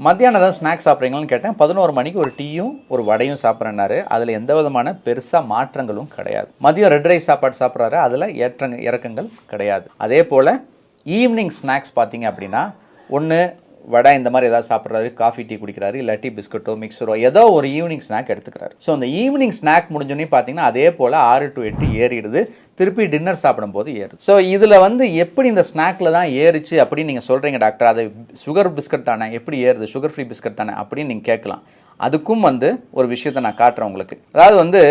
மத்தியானம் தான் ஸ்நாக்ஸ் சாப்பிட்றீங்களான்னு கேட்டேன். 11 மணிக்கு ஒரு டீயும் ஒரு வடையும் சாப்பிட்றேன்னாரு. அதில் எந்த விதமான பெருசாக மாற்றங்களும் கிடையாது. மதியம் ரெட் ரைஸ் சாப்பாடு சாப்பிட்றாரு. அதில் இறக்கங்கள் கிடையாது. அதே போல் ஈவினிங் ஸ்நாக்ஸ் பார்த்தீங்க அப்படின்னா, ஒன்று வடை இந்த மாதிரி ஏதாவது சாப்பிட்றாரு, காஃபி டீ குடிக்கிறாரு, இல்லாட்டி பிஸ்கட்டோ மிக்சரோ ஏதோ ஒரு ஈவினிங் ஸ்நாக் எடுத்துக்கிறாரு. ஸோ அந்த ஈவினிங் ஸ்நாக் முடிஞ்சோன்னே பார்த்தீங்கன்னா அதே போல் 6 to 8 ஏறிடுது. திருப்பி டின்னர் சாப்பிடும்போது ஏறுது. ஸோ இதில் வந்து எப்படி இந்த ஸ்நாக்கில் தான் ஏறிச்சு அப்படின்னு நீங்கள் சொல்கிறீங்க டாக்டர், அது சுகர் பிஸ்கட் தானே, எப்படி ஏறுது, சுகர் ஃப்ரீ பிஸ்கட் தானே அப்படின்னு நீங்கள் கேட்கலாம். அதுக்கும் வந்து ஒரு விஷயத்தை நான் காட்டுறேன் உங்களுக்கு. அதாவது வந்து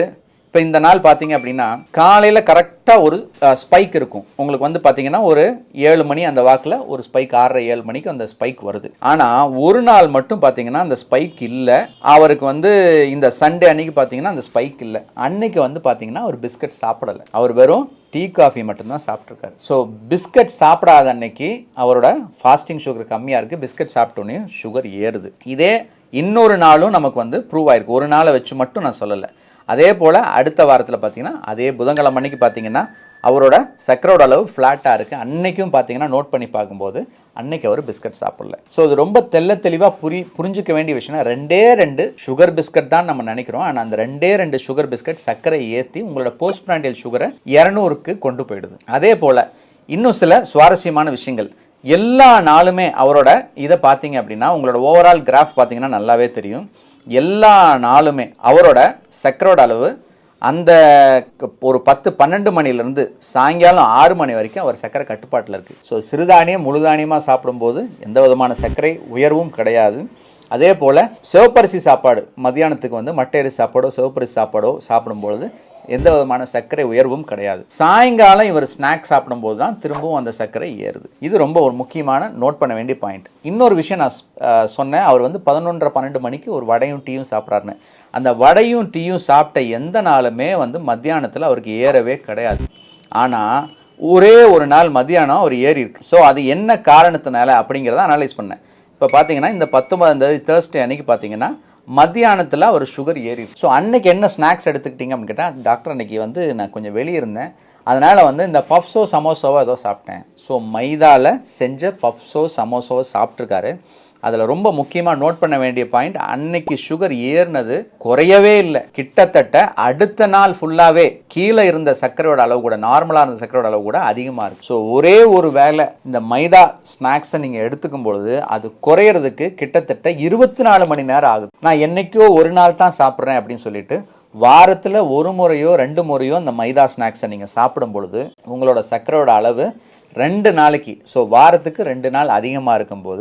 இப்போ இந்த நாள் பார்த்தீங்க அப்படின்னா காலையில் கரெக்டாக ஒரு ஸ்பைக் இருக்கும். உங்களுக்கு வந்து பார்த்தீங்கன்னா ஒரு 7 மணி அந்த வாக்கில் ஒரு ஸ்பைக், 6:30 7 மணிக்கு அந்த ஸ்பைக் வருது. ஆனால் ஒரு நாள் மட்டும் பார்த்தீங்கன்னா அந்த ஸ்பைக் இல்லை. அவருக்கு வந்து இந்த சண்டே அன்னைக்கு பார்த்தீங்கன்னா அந்த ஸ்பைக் இல்லை. அன்னைக்கு வந்து பார்த்தீங்கன்னா அவர் பிஸ்கட் சாப்பிடலை. அவர் வெறும் டீ காஃபி மட்டும்தான் சாப்பிட்ருக்காரு. ஸோ பிஸ்கட் சாப்பிடாத அன்னைக்கு அவரோட ஃபாஸ்டிங் சுகர் கம்மியாக இருக்குது. பிஸ்கட் சாப்பிட்டோன்னே சுகர் ஏறுது. இதே இன்னொரு நாளும் நமக்கு வந்து ப்ரூவ் ஆயிருக்கு. ஒரு நாளை வச்சு மட்டும் நான் சொல்லலை. அதே போல் அடுத்த வாரத்தில் பார்த்தீங்கன்னா அதே புதன்கிழமை அன்னைக்கு பார்த்தீங்கன்னா அவரோட சர்க்கரையோட அளவு ஃப்ளாட்டாக இருக்குது. அன்னைக்கும் பார்த்தீங்கன்னா நோட் பண்ணி பார்க்கும்போது அன்னைக்கு அவர் பிஸ்கட் சாப்பிடல. ஸோ இது ரொம்ப தெளிவாக புரிஞ்சிக்க வேண்டிய விஷயம்னா 2 சுகர் பிஸ்கட் தான் நம்ம நினைக்கிறோம். ஆனால் அந்த 2 சுகர் பிஸ்கட் சர்க்கரை ஏற்றி உங்களோட போஸ்ட் பிராண்டியல் சுகரை 200க்கு கொண்டு போயிடுது. அதே போல் இன்னும் சில சுவாரஸ்யமான விஷயங்கள். எல்லா நாளுமே அவரோட இதை பார்த்தீங்க அப்படின்னா உங்களோட ஓவரால் கிராஃப் பார்த்தீங்கன்னா நல்லாவே தெரியும். எல்லா நாளுமே அவரோட சர்க்கரையோட அளவு அந்த ஒரு 10-12 மணிலேருந்து சாயங்காலம் 6 மணி வரைக்கும் அவர் சர்க்கரை கட்டுப்பாட்டில் இருக்குது. ஸோ சிறுதானியம் முழுதானியமாக சாப்பிடும்போது எந்த விதமான சர்க்கரை உயர்வும் கிடையாது. அதே போல் சிவப்பரிசி சாப்பாடு மத்தியானத்துக்கு வந்து மட்டையரிசி சாப்பாடோ சிவப்பரிசி சாப்பாடோ சாப்பிடும்பொழுது எந்த விதமான சர்க்கரை உயர்வும் கிடையாது. சாயங்காலம் இவர் ஸ்நாக்ஸ் சாப்பிடும்போது தான் திரும்பவும் அந்த சர்க்கரை ஏறுது. இது ரொம்ப ஒரு முக்கியமான நோட் பண்ண வேண்டிய பாயிண்ட். இன்னொரு விஷயம் நான் சொன்னேன், அவர் வந்து 11:30-12 மணிக்கு ஒரு வடையும் டீயும் சாப்பிட்றாருன்னு. அந்த வடையும் டீயும் சாப்பிட்ட எந்த நாளுமே வந்து மத்தியானத்தில் அவருக்கு ஏறவே கிடையாது. ஆனால் ஒரே ஒரு நாள் மத்தியானம் அவர் ஏறி இருக்கு. ஸோ அது என்ன காரணத்தினால அப்படிங்கிறத அனலைஸ் பண்ணேன். இப்போ பார்த்தீங்கன்னா இந்த 19 தேர்ஸ்டே அன்னைக்கு பார்த்தீங்கன்னா மத்தியானத்தில் ஒரு சுகர் ஏறி. ஸோ அன்னைக்கு என்ன ஸ்நாக்ஸ் எடுத்துக்கிட்டீங்க அப்படின்னு கேட்டால், டாக்டர் அன்னைக்கு வந்து நான் கொஞ்சம் வெளியே இருந்தேன், அதனால் வந்து இந்த பஃப்ஸோ சமோசாவோ ஏதோ சாப்பிட்டேன். ஸோ மைதாவில் செஞ்ச பஃப்ஸோ சமோசாவோ சாப்பிட்ருக்காரு. அதில் ரொம்ப முக்கியமாக நோட் பண்ண வேண்டிய பாயிண்ட், அன்னைக்கு சுகர் ஏறினது குறையவே இல்லை. கிட்டத்தட்ட அடுத்த நாள் ஃபுல்லாகவே கீழே இருந்த சர்க்கரையோட அளவு கூட, நார்மலாக இருந்த சர்க்கரையோட அளவு கூட அதிகமாக இருக்குது. ஸோ ஒரே ஒரு வேளை இந்த மைதா ஸ்நாக்ஸை நீங்கள் எடுத்துக்கும் பொழுது அது குறையிறதுக்கு கிட்டத்தட்ட 24 மணி நேரம் ஆகுது. நான் என்னைக்கோ ஒரு நாள் தான் சாப்பிட்றேன் அப்படின்னு சொல்லிட்டு வாரத்தில் ஒரு முறையோ 2 முறையோ இந்த மைதா ஸ்நாக்ஸை நீங்கள் சாப்பிடும் பொழுது உங்களோட சர்க்கரையோட அளவு 2 நாளைக்கு, ஸோ வாரத்துக்கு 2 நாள் அதிகமாக இருக்கும்போது